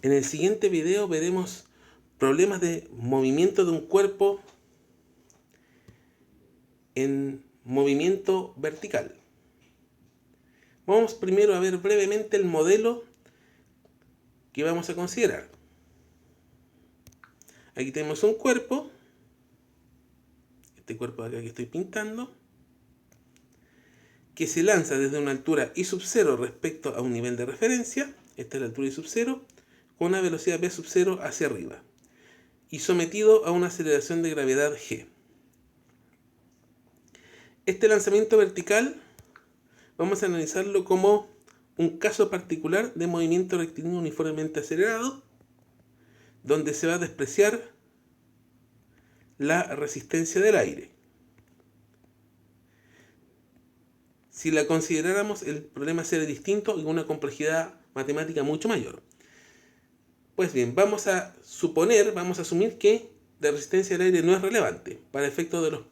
En el siguiente video veremos problemas de movimiento de un cuerpo en movimiento vertical. Vamos primero a ver brevemente el modelo que vamos a considerar. Aquí tenemos un cuerpo, este cuerpo de acá que estoy pintando, que se lanza desde una altura I sub 0 respecto a un nivel de referencia, esta es la altura I sub 0, con una velocidad V sub 0 hacia arriba, y sometido a una aceleración de gravedad G. Este lanzamiento vertical vamos a analizarlo como un caso particular de movimiento rectilíneo uniformemente acelerado, donde se va a despreciar la resistencia del aire. Si la consideráramos, el problema sería distinto y con una complejidad matemática mucho mayor. Pues bien, vamos a asumir que la resistencia del aire no es relevante para efectos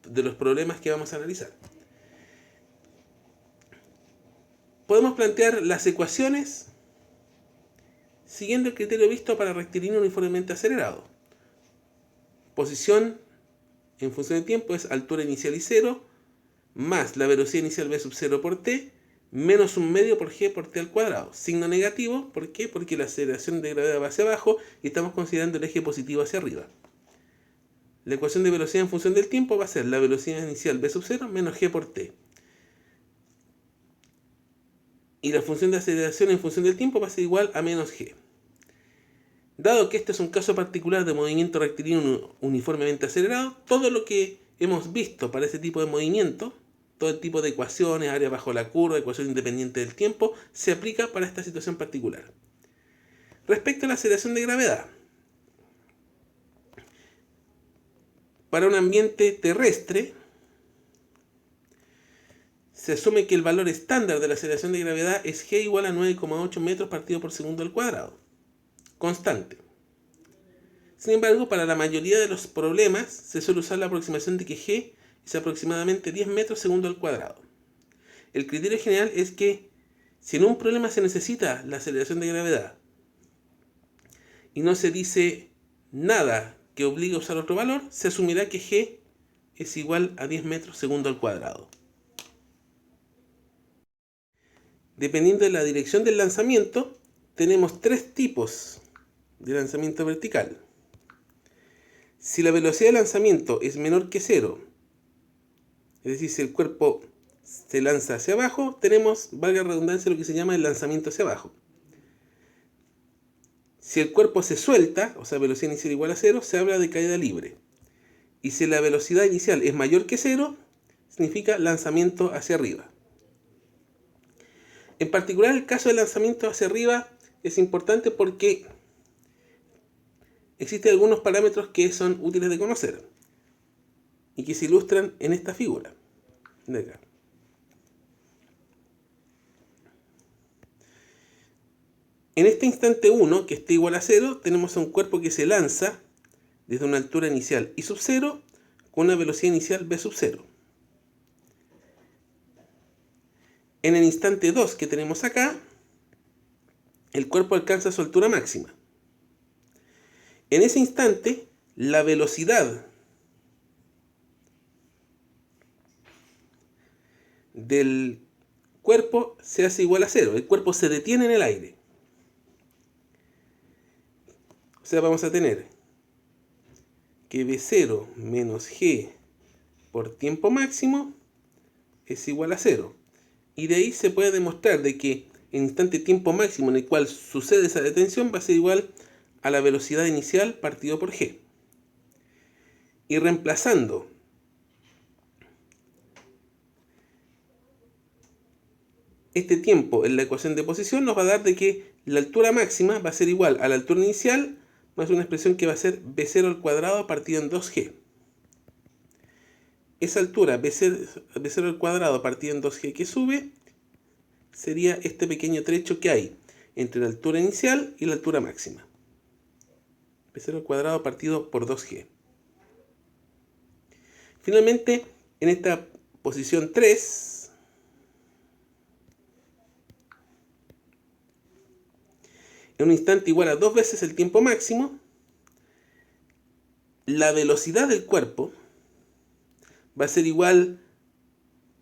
de los problemas que vamos a analizar. Podemos plantear las ecuaciones siguiendo el criterio visto para rectilíneo uniformemente acelerado. Posición en función de tiempo es altura inicial y 0, más la velocidad inicial v sub 0 por t, menos un medio por g por t al cuadrado. Signo negativo, ¿por qué? Porque la aceleración de gravedad va hacia abajo y estamos considerando el eje positivo hacia arriba. La ecuación de velocidad en función del tiempo va a ser la velocidad inicial v sub 0 menos g por t. Y la función de aceleración en función del tiempo va a ser igual a menos g. Dado que este es un caso particular de movimiento rectilíneo uniformemente acelerado, todo lo que hemos visto para ese tipo de movimiento, todo el tipo de ecuaciones, área bajo la curva, ecuación independiente del tiempo, se aplica para esta situación particular. Respecto a la aceleración de gravedad, para un ambiente terrestre, se asume que el valor estándar de la aceleración de gravedad es g igual a 9,8 metros partido por segundo al cuadrado, constante. Sin embargo, para la mayoría de los problemas se suele usar la aproximación de que g es aproximadamente 10 metros segundo al cuadrado. El criterio general es que si en un problema se necesita la aceleración de gravedad y no se dice nada que obligue a usar otro valor, se asumirá que g es igual a 10 metros segundo al cuadrado. Dependiendo de la dirección del lanzamiento, tenemos tres tipos de lanzamiento vertical. Si la velocidad de lanzamiento es menor que 0, es decir, si el cuerpo se lanza hacia abajo, tenemos, valga la redundancia, lo que se llama el lanzamiento hacia abajo. Si el cuerpo se suelta, o sea, velocidad inicial igual a 0, se habla de caída libre. Y si la velocidad inicial es mayor que 0, significa lanzamiento hacia arriba. En particular, el caso del lanzamiento hacia arriba es importante porque existen algunos parámetros que son útiles de conocer y que se ilustran en esta figura de acá. En este instante 1, que está igual a 0, tenemos un cuerpo que se lanza desde una altura inicial I sub 0 con una velocidad inicial v sub 0. En el instante 2 que tenemos acá, el cuerpo alcanza su altura máxima. En ese instante, la velocidad del cuerpo se hace igual a 0. El cuerpo se detiene en el aire. O sea, vamos a tener que v0 menos g por tiempo máximo es igual a 0. Y de ahí se puede demostrar de que el instante tiempo máximo en el cual sucede esa detención va a ser igual a la velocidad inicial partido por g. Y reemplazando este tiempo en la ecuación de posición nos va a dar de que la altura máxima va a ser igual a la altura inicial más una expresión que va a ser v0 al cuadrado partido en 2g. Esa altura v0 al cuadrado partido en 2g que sube sería este pequeño trecho que hay entre la altura inicial y la altura máxima. v0 al cuadrado partido por 2g. Finalmente, en esta posición 3, en un instante igual a 2 veces el tiempo máximo, la velocidad del cuerpo va a ser igual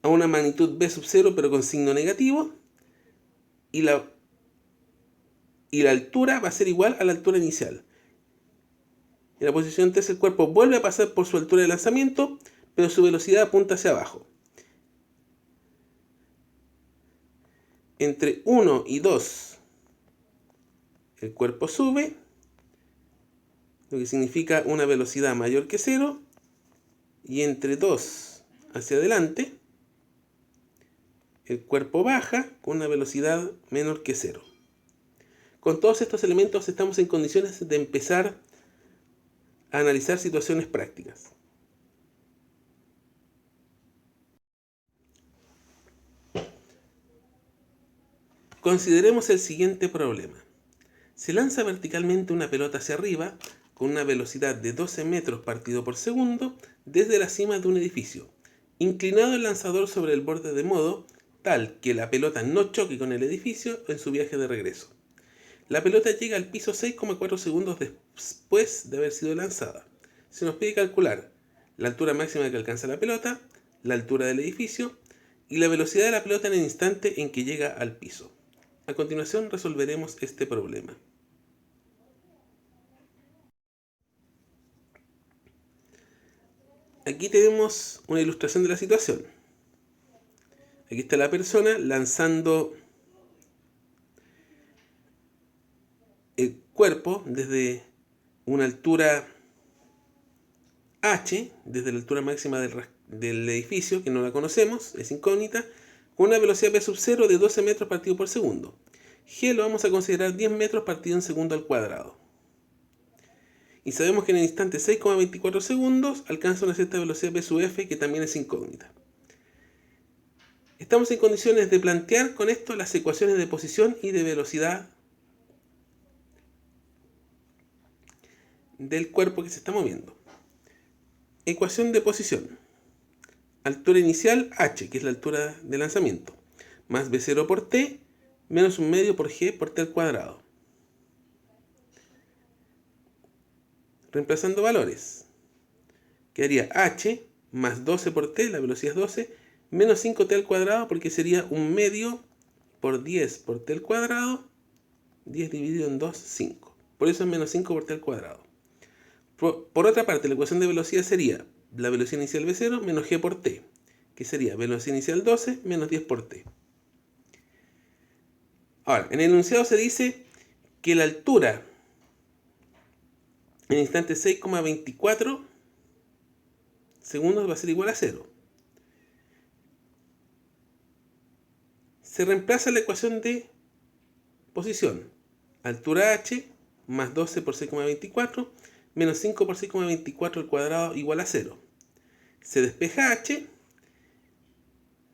a una magnitud b sub 0 pero con signo negativo, y la altura va a ser igual a la altura inicial. En la posición 3 el cuerpo vuelve a pasar por su altura de lanzamiento, pero su velocidad apunta hacia abajo. Entre 1 y 2 el cuerpo sube, lo que significa una velocidad mayor que 0, y entre 2 hacia adelante el cuerpo baja con una velocidad menor que 0. Con todos estos elementos estamos en condiciones de empezar a analizar situaciones prácticas. Consideremos el siguiente problema. Se lanza verticalmente una pelota hacia arriba con una velocidad de 12 metros partido por segundo desde la cima de un edificio, inclinado el lanzador sobre el borde de modo tal que la pelota no choque con el edificio en su viaje de regreso. La pelota llega al piso 6,4 segundos después de haber sido lanzada. Se nos pide calcular la altura máxima que alcanza la pelota, la altura del edificio y la velocidad de la pelota en el instante en que llega al piso. A continuación resolveremos este problema. Aquí tenemos una ilustración de la situación. Aquí está la persona lanzando el cuerpo desde una altura h, desde la altura máxima del edificio, que no la conocemos, es incógnita, con una velocidad v sub 0 de 12 metros partido por segundo. G lo vamos a considerar 10 metros partido en segundo al cuadrado. Y sabemos que en el instante 6,24 segundos alcanza una cierta velocidad v sub f, que también es incógnita. Estamos en condiciones de plantear con esto las ecuaciones de posición y de velocidad del cuerpo que se está moviendo. Ecuación de posición. Altura inicial h, que es la altura de lanzamiento, más v0 por t, menos un medio por g por t al cuadrado. Reemplazando valores, quedaría h más 12 por t, la velocidad es 12, menos 5t al cuadrado, porque sería un medio por 10 por t al cuadrado, 10 dividido en 2, 5. Por eso es menos 5 por t al cuadrado. Por otra parte, la ecuación de velocidad sería la velocidad inicial v0 menos g por t, que sería velocidad inicial 12 menos 10 por t. Ahora, en el enunciado se dice que la altura en el instante 6,24 segundos va a ser igual a 0. Se reemplaza la ecuación de posición. Altura h más 12 por 6,24 menos 5 por 6,24 al cuadrado igual a 0. Se despeja h,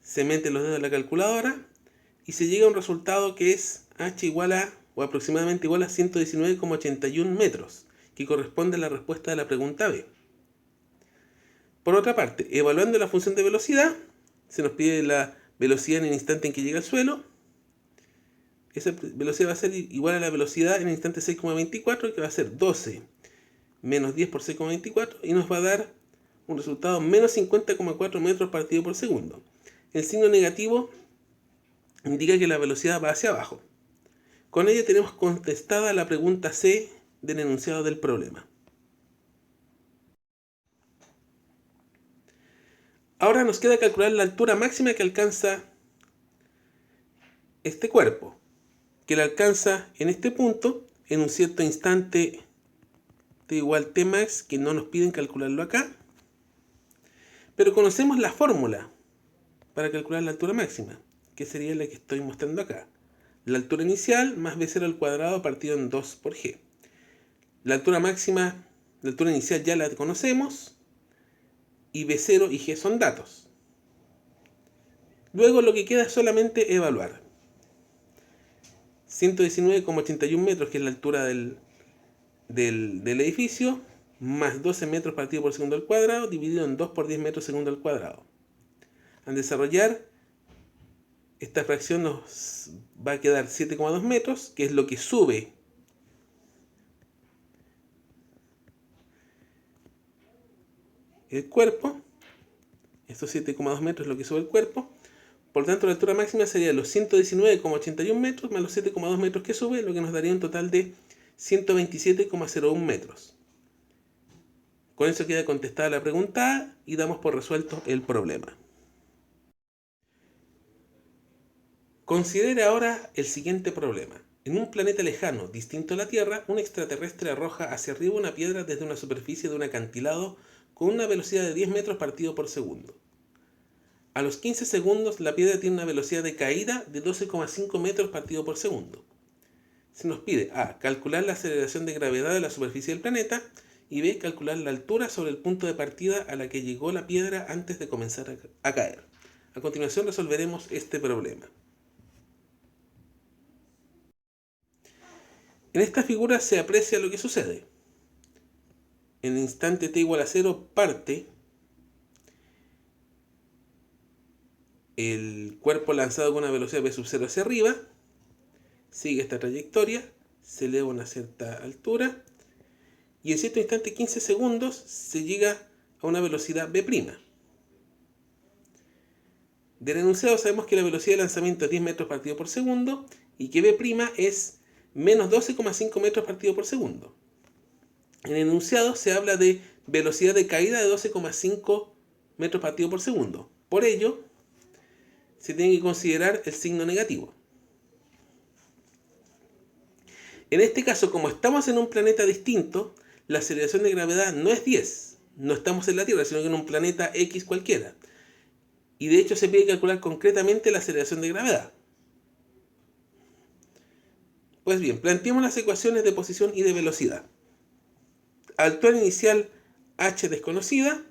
se meten los dedos en la calculadora y se llega a un resultado que es h igual a, o aproximadamente igual a 119,81 metros, que corresponde a la respuesta de la pregunta B. Por otra parte, evaluando la función de velocidad, se nos pide la velocidad en el instante en que llega al suelo. Esa velocidad va a ser igual a la velocidad en el instante 6,24, que va a ser 12 menos 10 por 6,24, y nos va a dar un resultado menos 50,4 metros partido por segundo. El signo negativo indica que la velocidad va hacia abajo. Con ello tenemos contestada la pregunta C del enunciado del problema. Ahora nos queda calcular la altura máxima que alcanza este cuerpo, que la alcanza en este punto, en un cierto instante t igual t max, que no nos piden calcularlo acá, pero conocemos la fórmula para calcular la altura máxima, que sería la que estoy mostrando acá. La altura inicial más v0 al cuadrado partido en 2 por g. La altura máxima, la altura inicial ya la conocemos, y v0 y g son datos. Luego lo que queda es solamente evaluar. 119,81 metros, que es la altura del edificio, más 12 metros partido por segundo al cuadrado, dividido en 2 por 10 metros segundo al cuadrado. Al desarrollar, esta fracción nos va a quedar 7,2 metros, que es lo que sube el cuerpo. Estos 7,2 metros es lo que sube el cuerpo. Por lo tanto, la altura máxima sería los 119,81 metros más los 7,2 metros que sube, lo que nos daría un total de 127,01 metros. Con eso queda contestada la pregunta A y damos por resuelto el problema. Considere ahora el siguiente problema. En un planeta lejano, distinto a la Tierra, un extraterrestre arroja hacia arriba una piedra desde una superficie de un acantilado con una velocidad de 10 metros partido por segundo. A los 15 segundos, la piedra tiene una velocidad de caída de 12,5 metros partido por segundo. Se nos pide A. Calcular la aceleración de gravedad de la superficie del planeta y B. Calcular la altura sobre el punto de partida a la que llegó la piedra antes de comenzar a caer. A continuación resolveremos este problema. En esta figura se aprecia lo que sucede. En el instante t igual a 0 parte el cuerpo lanzado con una velocidad v sub 0 hacia arriba, sigue esta trayectoria, se eleva a una cierta altura y en cierto instante, 15 segundos, se llega a una velocidad v'. Del enunciado sabemos que la velocidad de lanzamiento es 10 metros partido por segundo y que v' es menos 12,5 metros partido por segundo. En el enunciado se habla de velocidad de caída de 12,5 metros partido por segundo. Por ello, se tiene que considerar el signo negativo. En este caso, como estamos en un planeta distinto, la aceleración de gravedad no es 10. No estamos en la Tierra, sino que en un planeta X cualquiera. Y de hecho se pide calcular concretamente la aceleración de gravedad. Pues bien, planteemos las ecuaciones de posición y de velocidad. Altura inicial h desconocida,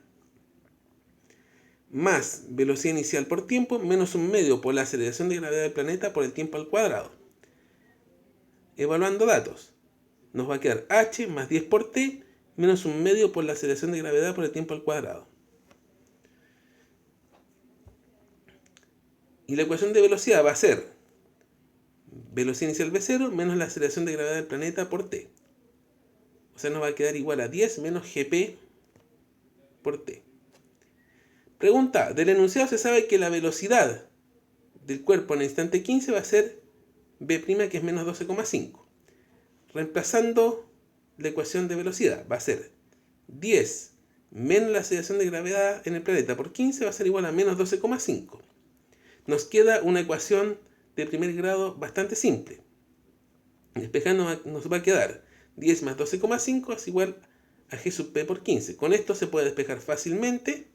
más velocidad inicial por tiempo, menos un medio por la aceleración de gravedad del planeta por el tiempo al cuadrado. Evaluando datos, nos va a quedar h más 10 por t, menos un medio por la aceleración de gravedad por el tiempo al cuadrado. Y la ecuación de velocidad va a ser velocidad inicial v0 menos la aceleración de gravedad del planeta por t. O sea, nos va a quedar igual a 10 menos gp por t. Pregunta, del enunciado se sabe que la velocidad del cuerpo en el instante 15 va a ser v', que es menos 12,5. Reemplazando la ecuación de velocidad, va a ser 10 menos la aceleración de gravedad en el planeta por 15 va a ser igual a menos 12,5. Nos queda una ecuación de primer grado bastante simple. Despejando nos va a quedar 10 más 12,5 es igual a g sub p por 15. Con esto se puede despejar fácilmente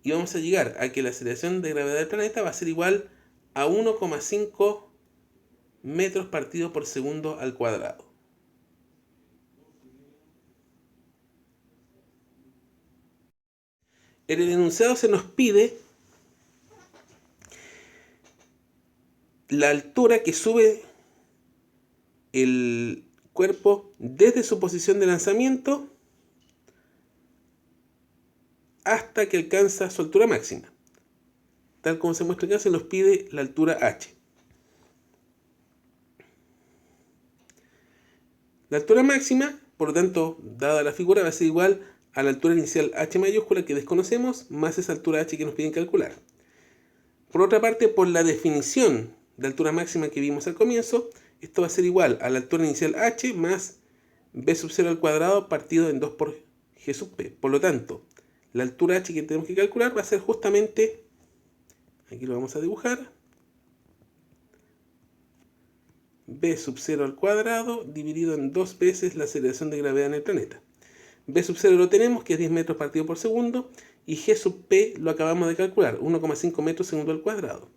y vamos a llegar a que la aceleración de gravedad del planeta va a ser igual a 1,5 metros partido por segundo al cuadrado. En el enunciado se nos pide la altura que sube el cuerpo desde su posición de lanzamiento hasta que alcanza su altura máxima. Tal como se muestra acá, se nos pide la altura h. La altura máxima, por lo tanto, dada la figura, va a ser igual a la altura inicial h mayúscula que desconocemos, más esa altura h que nos piden calcular. Por otra parte, por la definición de altura máxima que vimos al comienzo, esto va a ser igual a la altura inicial h más v sub 0 al cuadrado partido en 2 por g sub p. Por lo tanto, la altura h que tenemos que calcular va a ser justamente, aquí lo vamos a dibujar, v sub 0 al cuadrado dividido en 2 veces la aceleración de gravedad en el planeta. V sub 0 lo tenemos, que es 10 metros partido por segundo, y g sub p lo acabamos de calcular, 1,5 metros segundo al cuadrado.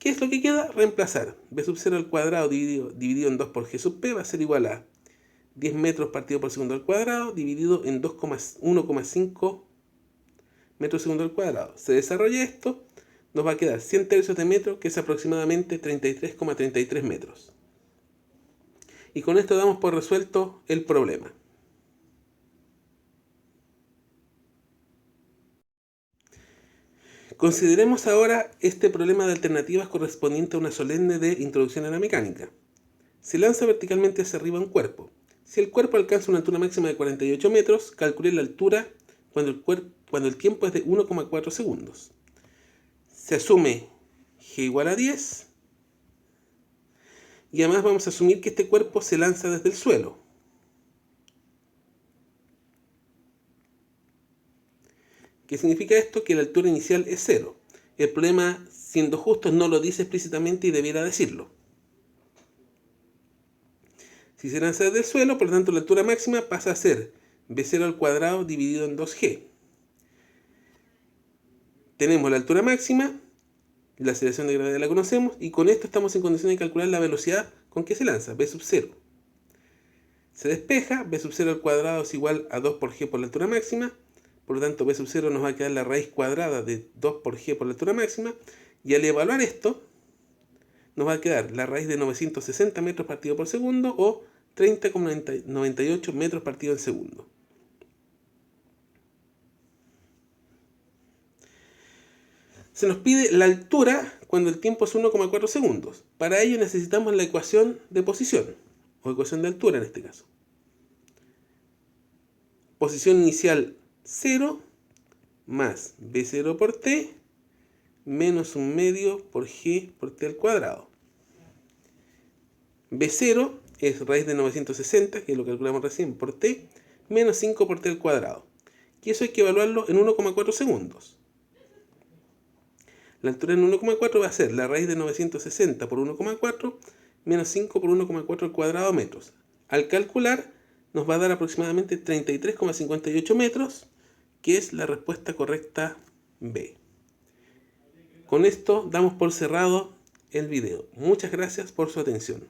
¿Qué es lo que queda? Reemplazar. V sub 0 al cuadrado dividido en 2 por g sub p va a ser igual a 10 metros partido por segundo al cuadrado dividido en 1,5 metros segundo al cuadrado. Se desarrolla esto, nos va a quedar 100 tercios de metro, que es aproximadamente 33,33 metros. Y con esto damos por resuelto el problema. Consideremos ahora este problema de alternativas correspondiente a una solemne de introducción a la mecánica. Se lanza verticalmente hacia arriba un cuerpo. Si el cuerpo alcanza una altura máxima de 48 metros, calcule la altura cuando el tiempo es de 1,4 segundos. Se asume g igual a 10 y además vamos a asumir que este cuerpo se lanza desde el suelo. ¿Qué significa esto? Que la altura inicial es 0. El problema, siendo justos, no lo dice explícitamente y debiera decirlo. Si se lanza desde el suelo, por lo tanto la altura máxima pasa a ser b0 al cuadrado dividido en 2g. Tenemos la altura máxima, la aceleración de gravedad la conocemos, y con esto estamos en condición de calcular la velocidad con que se lanza, v sub 0. Se despeja, v sub 0 al cuadrado es igual a 2 por g por la altura máxima, por lo tanto v sub 0 nos va a quedar la raíz cuadrada de 2 por g por la altura máxima, y al evaluar esto, nos va a quedar la raíz de 960 metros partido por segundo o 30,98 metros partido en segundo. Se nos pide la altura cuando el tiempo es 1,4 segundos. Para ello necesitamos la ecuación de posición, o ecuación de altura en este caso. Posición inicial 0 más b0 por t menos 1 medio por g por t al cuadrado. b0 es raíz de 960, que lo calculamos recién, por t, menos 5 por t al cuadrado. Y eso hay que evaluarlo en 1,4 segundos. La altura en 1,4 va a ser la raíz de 960 por 1,4 menos 5 por 1,4 al cuadrado metros. Al calcular nos va a dar aproximadamente 33,58 metros, que es la respuesta correcta B. Con esto damos por cerrado el video. Muchas gracias por su atención.